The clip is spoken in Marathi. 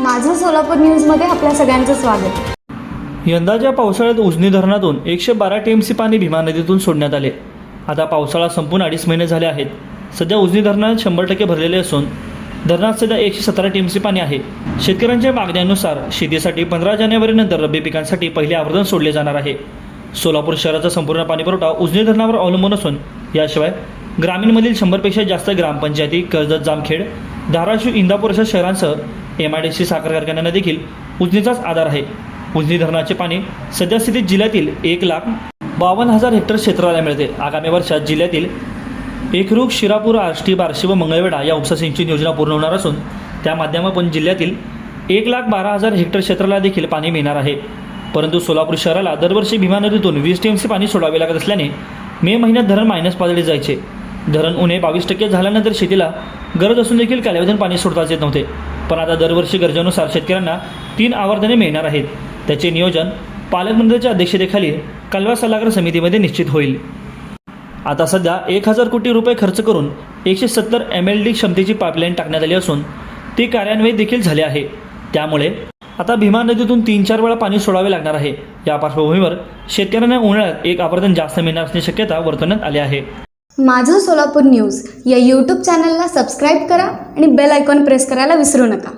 माझं सोलापूर न्यूजमध्ये आपल्या सगळ्यांचं स्वागत। यंदाच्या पावसाळ्यात उजनी धरणातून 112 टीएमसी पाणी भीमा नदीतून सोडण्यात आले। आता पावसाळा संपून 2.5 महिने झाले आहेत। सध्या उजनी धरणात 100% भरलेले असून धरणात सध्या 117 टीएमसी पाणी आहे। शेतकऱ्यांच्या मागण्यानुसार शेतीसाठी 15 जानेवारीनंतर रब्बी पिकांसाठी पहिले आवर्तन सोडले जाणार आहे। सोलापूर शहराचा संपूर्ण पाणीपुरवठा उजनी धरणावर अवलंबून असून याशिवाय ग्रामीणमधील 100पेक्षा जास्त ग्रामपंचायती कर्जत, जामखेड, धाराशिव, इंदापूर अशा शहरांसह MIDC साखर कारखान्यांना देखील उजनीचाच आधार आहे। उजनी धरणाचे पाणी सद्यस्थितीत जिल्ह्यातील 1,52,000 हेक्टर क्षेत्राला मिळते। आगामी वर्षात जिल्ह्यातील एकरूख, शिरापूर, आष्टी, बार्शी व मंगळवेढा या उपसा सिंचन योजना पूर्ण होणार असून त्या माध्यमातून जिल्ह्यातील 1,12,000 हेक्टर क्षेत्राला देखील पाणी मिळणार आहे। परंतु सोलापूर शहराला दरवर्षी भीमा नदीतून 20 टीएमसी पाणी सोडावे लागत असल्याने मे महिन्यात धरण मायनस पातळीत जायचे। धरण उणे 22% झाल्यानंतर शेतीला गरज असून देखील कालावधीत पाणी सोडताच येत नव्हते। पण आता दरवर्षी गरजेनुसार शेतकऱ्यांना 3 आवर्तने मिळणार आहेत। त्याचे नियोजन पालकमंत्र्यांच्या अध्यक्षतेखाली कालवा सल्लागार समितीमध्ये निश्चित होईल। आता सध्या 1,000 कोटी रुपये खर्च करून 170 MLD क्षमतेची पाईपलाईन टाकण्यात आली असून ती कार्यान्वित देखील झाली आहे। त्यामुळे आता भीमा नदीतून 3-4 वेळा पाणी सोडावे लागणार आहे। या पार्श्वभूमीवर शेतकऱ्यांना उन्हाळ्यात 1 आवर्तन जास्त मिळणार असण्याची शक्यता वर्तवण्यात आली आहे। माझं सोलापूर न्यूज या यूट्यूब चॅनलला सबस्क्राईब करा आणि बेल आयकॉन प्रेस करायला विसरू नका।